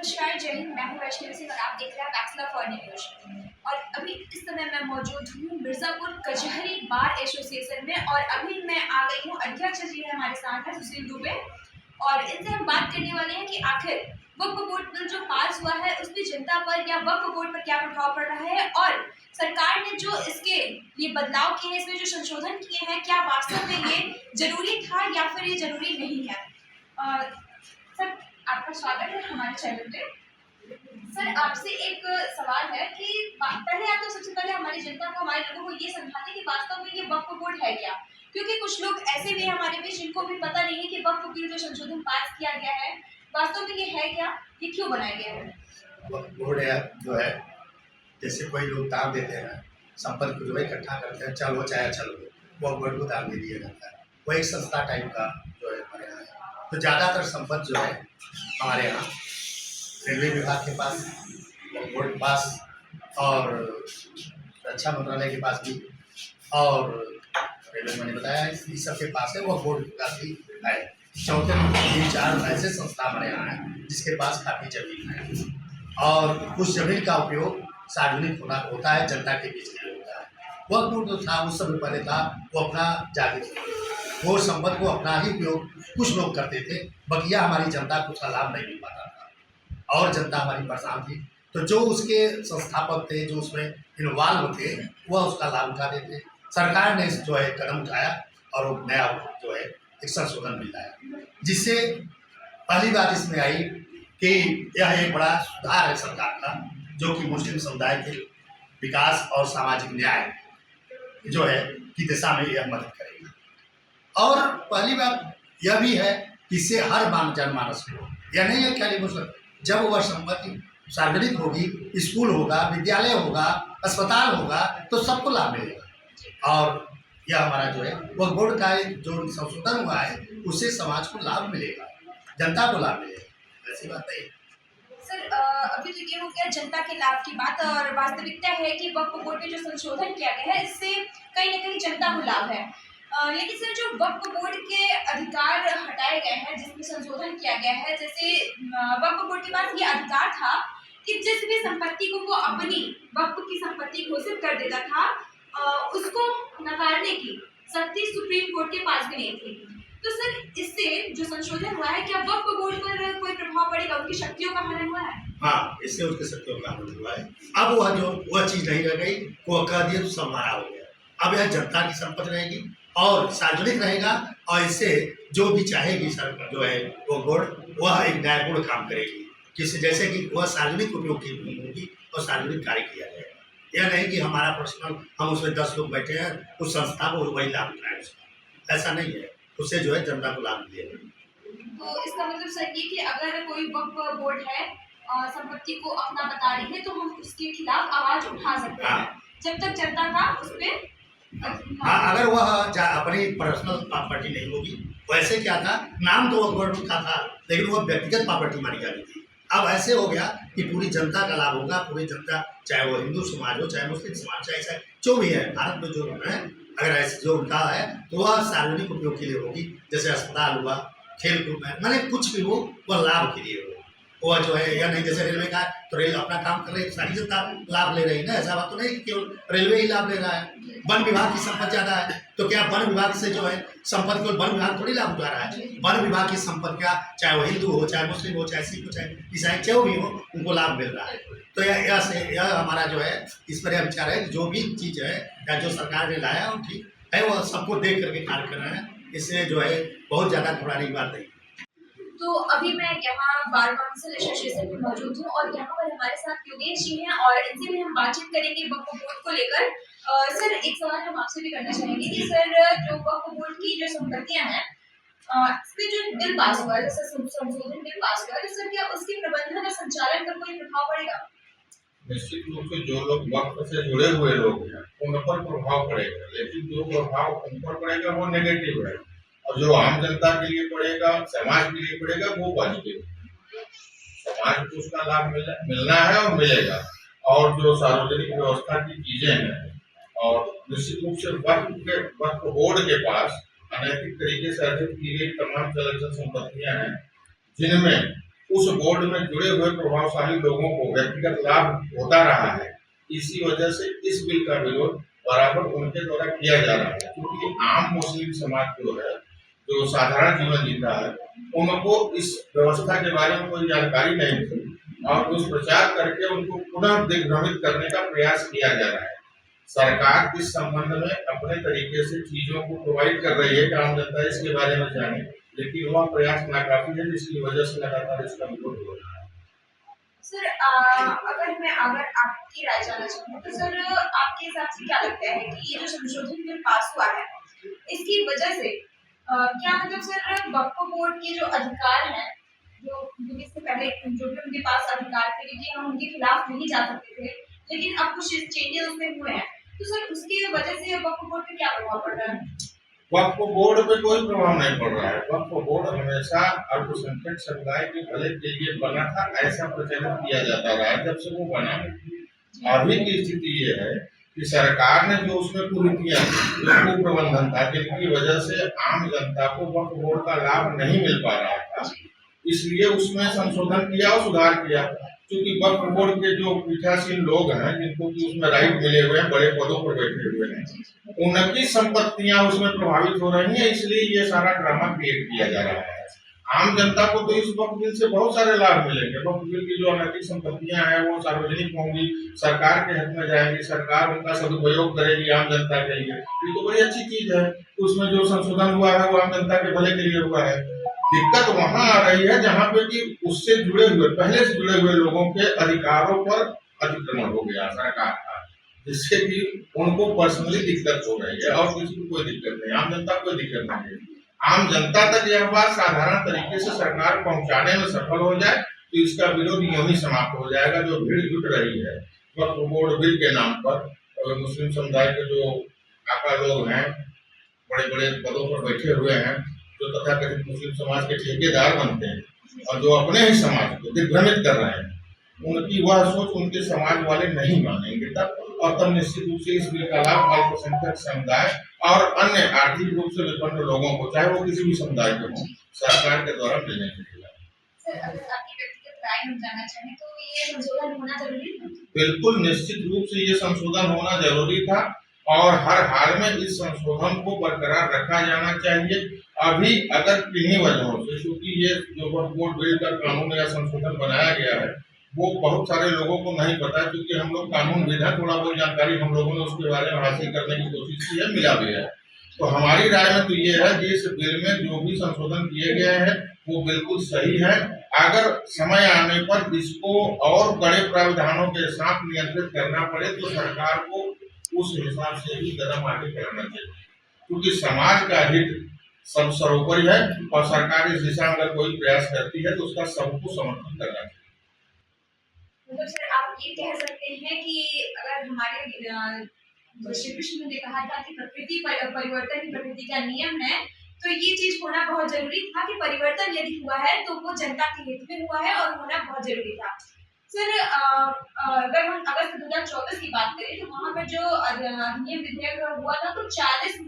नमस्कार, जय हिंद। मैं हूँ वैष्णवी सिंह और आप देख रहे हैं बैचलर फॉर न्यूज। और अभी इस समय मैं मौजूद हूँ मिर्जापुर कचहरी बार एसोसिएशन में और अभी मैं आ गई हूँ। अध्यक्ष जी है हमारे साथ है सुशील दुबे और इनसे हम बात करने वाले हैं कि आखिर वक्फ बोर्ड बिल जो पास हुआ है उसमें जनता पर या वक्फ बोर्ड पर क्या प्रभाव पड़ रहा है और सरकार ने जो इसके ये बदलाव किए हैं, इसमें जो संशोधन किए हैं, क्या वास्तव में ये जरूरी था या फिर ये जरूरी नहीं है। सर, आपका स्वागत है हमारे चैनल पे। सर, आपसे एक सवाल है कि पहले आप तो सबसे पहले हमारी जनता को, हमारे लोगों को ये समझा दें कि वास्तव में ये वक्फ बोर्ड है क्या, क्योंकि कुछ लोग ऐसे भी हैं हमारे बीच जिनको भी पता नहीं है कि वक्फ बिल जो संशोधन पास किया गया है वास्तव में ये है क्या, ये क्यों बनाया गया है। वक्फ बोर्ड जो है, जैसे कोई लोग दान देते हैं, संपत्ति को जो है इकट्ठा करते हैं, चलो चाहे चलो, वक्फ बोर्ड को दान दे दिया जाता है। वो एक संस्था टाइप का जो है हमारे यहाँ है। तो ज़्यादातर संपत्ति जो है हमारे यहाँ रेलवे विभाग के पास, वक्फ बोर्ड के पास और रक्षा मंत्रालय के पास भी, और रेलवे मैंने बताया इस सब के पास है। वक्फ बोर्ड के पास भी है। चौथे 3-4 ऐसे संस्था हमारे यहाँ हैं जिसके पास काफ़ी जमीन है और उस जमीन का उपयोग सार्वजनिक होता है, जनता के बीच में होता है। वक्फ बोर्ड जो था उस समय पहले था, वो अपना जागृत वो संपत्ति को अपना ही उपयोग कुछ लोग करते थे, बकिया हमारी जनता को उसका लाभ नहीं मिल पाता था और जनता हमारी परेशान थी। तो जो उसके संस्थापक थे, जो उसमें इन्वॉल्व थे, वह उसका लाभ उठाते थे। सरकार ने जो है कदम उठाया और वो नया जो है एक संशोधन बिल लाया, जिससे पहली बात इसमें आई कि यह एक बड़ा सुधार है सरकार का, जो कि मुस्लिम समुदाय के विकास और सामाजिक न्याय जो है की दिशा में यह मदद करेगा। और पहली बात यह भी है कि इससे हर जनमानस को, यह नहीं है खाली मुस्लिम, जब वह संपत्ति सार्वजनिक होगी, स्कूल होगा, विद्यालय होगा, अस्पताल होगा, तो सबको लाभ मिलेगा। और यह हमारा जो है वक्फ बोर्ड का जो संशोधन हुआ है उससे समाज को लाभ मिलेगा, जनता को लाभ मिलेगा। ऐसी बात नहीं। सर, अभी तो ये हो गया जनता के लाभ की बात और वास्तविकता है कि वक्फ बोर्ड में जो संशोधन किया गया है इससे कहीं ना कहीं जनता को लाभ है। लेकिन सर, जो वक्फ बोर्ड के अधिकार हटाए गए हैं जिसमें संशोधन किया गया है, जैसे वक्फ बोर्ड के पास ये अधिकार था कि जिस भी संपत्ति को वो अपनी वक्फ की संपत्ति घोषित कर देता था उसको नकारने की शक्ति सुप्रीम कोर्ट के पास भी नहीं थी। तो सर, इससे जो संशोधन हुआ है, क्या वक्फ बोर्ड पर कोई प्रभाव पड़ेगा, उनकी शक्तियों का हनन हुआ है? हाँ, इससे उसकी शक्तियों का हनन हुआ है। अब वह चीज़ नहीं रह गई, वो कह दिया तो सब हमारा हो गया। अब यह जनता की संपत्ति रहेगी और सार्वजनिक रहेगा और इससे जो भी चाहेगी सरकार जो है वो बोर्ड, वह एक न्यायपूर्ण काम करेगी, किसी जैसे कि वह सार्वजनिक उपयोग की होगी और सार्वजनिक कार्य किया जाएगा। यह नहीं कि हमारा पर्सनल, हम उसमें 10 लोग बैठे हैं, उस संस्था को वही लाभ उठाए उसका, ऐसा नहीं है। उससे जो है जनता को लाभ मिलेगा। तो इसका मतलब सर ये कि अगर कोई वक्फ बोर्ड है संपत्ति को अपना बता रही है तो हम उसके खिलाफ आवाज उठा सकते हैं जब तक जनता का उस पर। हाँ, अगर वह अपनी पर्सनल प्रॉपर्टी नहीं होगी। वैसे क्या था, नाम तो वक्फ बोर्ड का था लेकिन वह व्यक्तिगत प्रॉपर्टी मानी जाती थी। अब ऐसे हो गया कि पूरी जनता का लाभ होगा, पूरी जनता, चाहे वो हिंदू समाज हो, चाहे मुस्लिम समाज, चाहे जो भी है भारत में जो है, अगर ऐसे जो उनका है तो वह सार्वजनिक उपयोग के लिए होगी। जैसे अस्पताल हुआ, खेल कूद में, मैंने कुछ भी हो वह लाभ के लिए हो। वह जो है यह नहीं जैसे रेलवे का है तो रेल अपना काम कर रही है, सारी जनता लाभ ले रही है ना, ऐसा बात तो नहीं कि केवल रेलवे ही लाभ ले रहा है। वन विभाग की संपत्ति ज़्यादा है तो क्या वन विभाग से जो है संपत्ति को वन विभाग थोड़ी लाभ उठा रहा है। वन विभाग की संपत्ति का, चाहे वो हिंदू हो, चाहे मुस्लिम हो, चाहे सिख हो, चाहे ईसाई, जो भी हो, उनको लाभ मिल रहा है। तो यह हमारा जो है इस पर यह विचार है कि जो भी चीज़ है या जो सरकार ने लाया वो ठीक है, वह सबको देख करके कार्य कर रहे हैं। इसलिए जो है बहुत ज़्यादा घबराने की बात नहीं। तो अभी मैं यहाँ बार काउंसिल एसोसिएशन में मौजूद हूँ और यहाँ पर हमारे साथ योगेश जी हैं और इनसे भी हम बातचीत करेंगे वक्फ बोर्ड को लेकर। सर, एक सवाल हम आपसे भी करना चाहेंगे कि सर, जो वक्फ बोर्ड की जो संपत्तियां हैं इस पे जो बिल पास हुआ है, जैसे संशोधन बिल पास हुआ है, तो सर क्या उसके प्रबंधन और संचालन पर कोई प्रभाव पड़ेगा? निश्चित रूप से जो लोग वक्फ से जुड़े हुए लोग हैं उन पर प्रभाव पड़ेगा, लेकिन जो प्रभाव उन पर पड़ेगा वो नेगेटिव है और जो आम जनता के लिए पड़ेगा, समाज के लिए पड़ेगा, वो पॉजिटिव। समाज को उसका लाभ मिलना है और मिलेगा। और जो सार्वजनिक व्यवस्था की चीजें हैं और निश्चित रूप से वक्फ बोर्ड के पास अनैतिक तरीके से अर्जित की गई तमाम चल संपत्तियां हैं जिनमें उस बोर्ड में जुड़े हुए प्रभावशाली लोगों को व्यक्तिगत लाभ होता रहा है। इसी वजह से इस बिल का विरोध बराबर उनके द्वारा किया जा रहा है, क्योंकि आम मुस्लिम समाज जो है, जो साधारण जीवन जीता है, उनको इस व्यवस्था के बारे में कोई जानकारी नहीं थी और दुष्प्रचार करके उनको पुनः दिग्भ्रमित करने का प्रयास किया जा रहा है। सरकार इस संबंध में अपने तरीके से चीजों को प्रोवाइड कर रही है कि आम जनता इसके बारे में जाने, लेकिन वह प्रयास नाकाफी है, जिसकी वजह से लगातार इसका विरोध हो रहा है। सर अगर आपकी राय जानना चाहूँ तो सर आपके हिसाब से क्या लगता है कि ये जो संशोधन बिल पास हुआ है, इसकी वजह से क्या मतलब सर वक्फ बोर्ड के जो अधिकार हैं, जो इससे पहले जो भी उनके पास अधिकार थे, क्योंकि हम उनके खिलाफ नहीं जा सकते थे, लेकिन अब कुछ चेंजेस उसमें हुए हैं, तो सर उसकी वजह से वक्फ बोर्ड पे क्या प्रभाव पड़ रहा है? वक्फ बोर्ड पे कोई प्रभाव नहीं पड़ रहा है। वक्फ बोर्ड हमेशा अल्पसंख्यक समुदाय के भले के लिए बना था, ऐसा प्रचलन किया जाता रहा जब से वो बना है। अभी की स्थिति ये है कि सरकार ने जो उसमें कुरीतियां, जो कुप्रबंधन था, जिनकी वजह से आम जनता को वक्फ बोर्ड का लाभ नहीं मिल पा रहा था, इसलिए उसमें संशोधन किया और सुधार किया। क्योंकि वक्फ बोर्ड के जो पीठासीन लोग हैं, जिनको कि उसमें राइट मिले हुए हैं, बड़े पदों पर बैठे हुए हैं, उनकी संपत्तियां उसमें प्रभावित हो रही हैं, इसलिए ये सारा ड्रामा क्रिएट किया जा रहा है। आम जनता को तो इस वक्फ बिल से बहुत सारे लाभ मिलेंगे। वक्फ बिल की जो अनैतिक संपत्तियां हैं वो सार्वजनिक होंगी, सरकार के हित में जाएंगी, सरकार उनका सदुपयोग करेगी आम जनता के लिए। ये तो बड़ी अच्छी चीज है। उसमें जो संशोधन हुआ है वो आम जनता के भले के लिए हुआ है। दिक्कत वहां आ रही है जहां पे कि उससे जुड़े हुए, पहले से जुड़े हुए लोगों के अधिकारों पर अतिक्रमण हो गया सरकार का, जिससे कि उनको पर्सनली दिक्कत हो रही है और किसी को कोई दिक्कत नहीं, आम जनता को कोई दिक्कत नहीं है। आम जनता तक यह बात साधारण तरीके से सरकार पहुंचाने में सफल हो जाए तो इसका विरोध यूं ही समाप्त हो जाएगा। जो भीड़ जुट रही है वक्फ बोर्ड बिल के नाम पर, और मुस्लिम समुदाय के जो काका लोग हैं, बड़े बड़े पदों पर बैठे हुए हैं, जो तथाकथित मुस्लिम समाज के ठेकेदार बनते हैं और जो अपने ही समाज को दिग्भ्रमित कर रहे हैं, उनकी वह सोच उनके समाज वाले नहीं मानेंगे तब, और तब निश्चित रूप से इस बिल का लाभ अल्पसंख्यक समुदाय और अन्य आर्थिक रूप से विपन्न लोगों को, चाहे वो किसी भी समुदाय के हों, सरकार के द्वारा मिलने मिलेगा। सर अगर आपकी व्यक्तिगत राय हम जानना चाहें तो ये संशोधन होना जरूरी है? बिल्कुल निश्चित रूप से ये संशोधन होना जरूरी था और हर हाल में इस संशोधन को बरकरार रखा जाना चाहिए। अभी अगर किन्हीं वजहों से, क्योंकि ये जो वक्फ बोर्ड बिल का कानून या संशोधन बनाया गया है वो बहुत सारे लोगों को नहीं पता, क्योंकि हम लोग कानून विधा थोड़ा बहुत जानकारी हम लोगों ने उसके बारे में हासिल करने की कोशिश की है, मिला भी है। तो हमारी राय में तो ये है कि इस बिल में जो भी संशोधन किए गए हैं वो बिल्कुल सही है। अगर समय आने पर इसको और बड़े प्रावधानों के साथ नियंत्रित करना पड़े तो सरकार को उस हिसाब से ही कदम आगे बढ़ाना चाहिए, क्योंकि समाज का हित सब सर्वोपरि है और सरकार इस दिशा में अगर कोई प्रयास करती है तो उसका सबको समर्थन करना चाहिए। मतलब सर आप ये कह सकते हैं कि अगर हमारे श्री कृष्ण ने कहा था कि प्रकृति परिवर्तन ही प्रकृति का नियम है, तो ये चीज होना बहुत जरूरी था कि परिवर्तन यदि हुआ है तो वो जनता के हित में हुआ है और होना बहुत जरूरी था। सर अगर हम अगस्त 2024 की बात करें तो वहाँ पर जो अधिनियम विधेयक हुआ था तो 40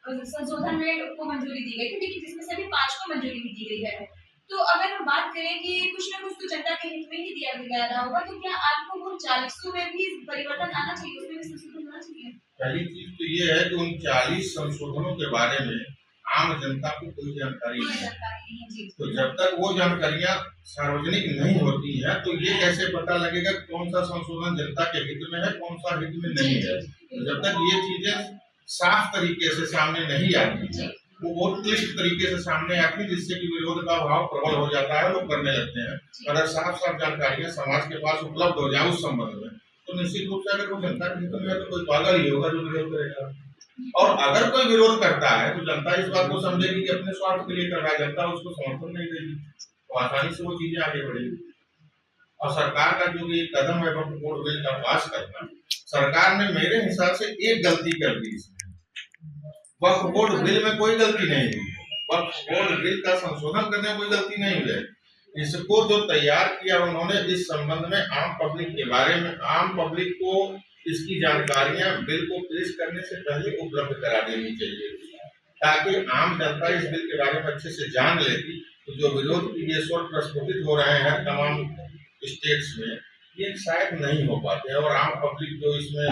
संशोधन में को मंजूरी दी गई थी, लेकिन जिसमें से अभी 5 को मंजूरी भी दी गई है। तो अगर हम बात करें कि कुछ ना कुछ तो जनता के हित में ही दिया गया होगा, तो क्या आपको वो 40 में भी परिवर्तन आना चाहिए, उसमें भी संशोधन होना चाहिए? पहली चीज तो ये है कि उन 40 संशोधनों के बारे में आम जनता को कोई जानकारी नहीं है। तो जब तक वो जानकारियां सार्वजनिक नहीं होती हैं तो ये कैसे पता लगेगा कौन सा संशोधन जनता के हित में है, कौन सा हित में नहीं है। तो जब तक ये चीजें साफ तरीके से सामने नहीं आती है, वो बहुत क्लिष्ट तरीके से सामने आती है, जिससे कि विरोध का भाव प्रबल हो जाता है, लोग करने लगते हैं। अगर साफ साफ जानकारियां समाज के पास उपलब्ध हो जाए उस संबंध में तो निश्चित रूप से अगर वो जनता के हित में है तो कोई पागल ही होगा जो विरोध करेगा। और अगर कोई विरोध करता है तो जनता इस बात को समझेगी कि अपने स्वार्थ के लिए कर रहा है, जनता उसको समर्थन नहीं देगी, तो आसानी से वो चीजें आगे बढ़ेगी। और सरकार का जो ये कदम है वक्फ बोर्ड बिल का पास करना, सरकार ने मेरे हिसाब से एक गलती कर दी इसमें। वक्फ बोर्ड बिल में कोई गलती नहीं हुई, वक्फ बोर्ड बिल का संशोधन करने में कोई गलती नहीं हुई। इसको जो तैयार किया उन्होंने इस संबंध में आम पब्लिक के बारे में, आम पब्लिक को इसकी जानकारियां बिल को पेश करने से पहले उपलब्ध करा देनी चाहिए, ताकि आम जनता इस बिल के बारे में अच्छे से जान ले कि तो जो विरोध की ये स्वर प्रस्फुटित हो रहे हैं तमाम स्टेट्स में, ये शायद नहीं हो पाते और आम पब्लिक जो इसमें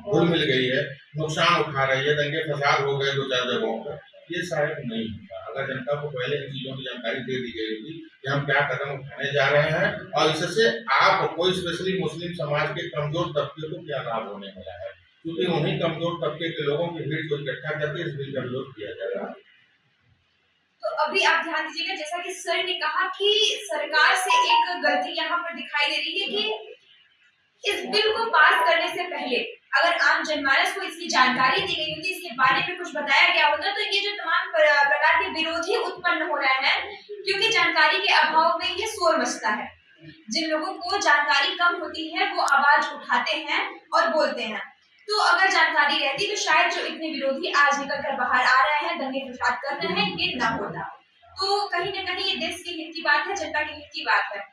घुल मिल गई है, नुकसान उठा रही है, दंगे फसाद हो गए 2-4 जगहों पर, ये शायद नहीं होता अगर जनता को पहले इन चीजों की जानकारी दे दी गई होती कि हम क्या कदम उठाने जा रहे हैं और इससे आपको स्पेशली मुस्लिम समाज के कमजोर तबके को क्या लाभ होने वाला है, क्योंकि उन्हीं कमजोर तबके के लोगों की भीड़ को इकट्ठा करके इस बिल का विरोध किया जा रहा है। तो अभी आप ध्यान दीजिएगा, जैसा कि सर ने कहा कि सरकार से एक गलती यहाँ पर दिखाई दे रही है कि इस बिल को पास करने से पहले अगर आम जनमानस को इसकी जानकारी दी गई होती, इसके बारे में कुछ बताया गया होता, तो ये जो तमाम प्रकार के विरोधी उत्पन्न हो रहे हैं, क्योंकि जानकारी के अभाव में ये शोर मचता है। जिन लोगों को जानकारी कम होती है वो आवाज उठाते हैं और बोलते हैं। तो अगर जानकारी रहती तो शायद जो इतने विरोधी आज निकल कर बाहर आ रहे हैं, दंगे फसाद कर रहे हैं, ये ना होता। तो कहीं ना कहीं ये देश के हित की बात है, जनता के हित की बात है।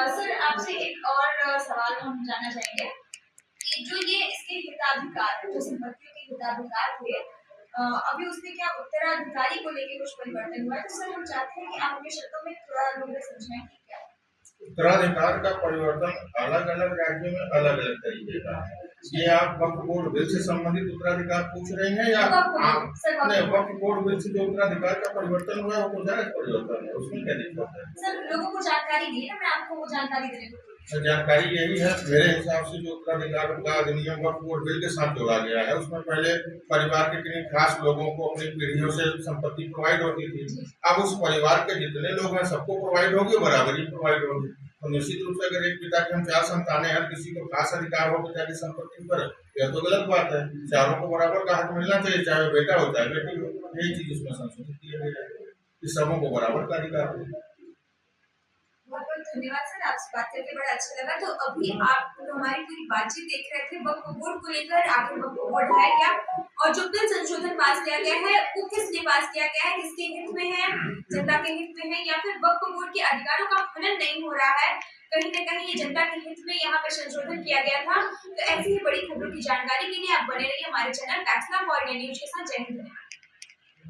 सर आपसे एक और सवाल हम जानना चाहेंगे कि जो ये इसके हिताधिकार, जो संपत्तियों के हिताधिकार थे, अभी उसमें क्या उत्तराधिकारी को लेकर कुछ परिवर्तन हुआ है? तो सर हम चाहते हैं कि आप अपने शब्दों में थोड़ा लोगों को समझाएं कि क्या उत्तराधिकार का परिवर्तन अलग अलग राज्यों में अलग अलग तरीके का है। ये आप वक्फ बोर्ड बिल से संबंधित उत्तराधिकार पूछ रहे हैं या नहीं? वक्फ बोर्ड बिल से जो उत्तराधिकार का परिवर्तन हुआ है वो कुछ परिवर्तन है, उसमें क्या दिक्कत है? सर लोगों को जानकारी दी ना, मैं आपको वो जानकारी देने को जानकारी यही है मेरे हिसाब से, जो उत्तराधिकार का अधिनियम वक्फ बोर्ड बिल के साथ जोड़ा गया है उसमें पहले परिवार के किन्हीं खास लोगों को अपनी पीढ़ियों से संपत्ति प्रोवाइड होती थी। अब उस परिवार के जितने लोग हैं सबको प्रोवाइड होगी, बराबरी प्रोवाइड होगी। तो निश्चित रूप से अगर एक पिता के हम 4 संतानें हैं, किसी को खास अधिकार हो पिता की संपत्ति पर, यह तो गलत बात है। चारों को बराबर का हक मिलना चाहिए, चाहे बेटा हो चाहे बेटी हो। यही चीज उसमें संशोधित किया गया है कि सबों को बराबर का अधिकार हो। बहुत बहुत धन्यवाद सर, आपसे बात करके बड़ा अच्छा लगा। तो अभी आप हमारी पूरी बातचीत देख रहे थे वक्फ बोर्ड को लेकर, आखिर वक्फ बोर्ड है क्या और जो बिल संशोधन पास किया गया है वो किस लिए पास किया गया है, किसके हित में है, जनता के हित में है या फिर वक्फ बोर्ड के अधिकारों का हनन नहीं हो रहा है, कहीं न कहीं ये जनता के हित में यहाँ पर संशोधन किया गया था। तो ऐसी ही बड़ी खबरों की जानकारी के लिए आप बने रहिए हमारे चैनल फैक्सला फॉर इंडिया न्यूज के साथ। जय हिंद।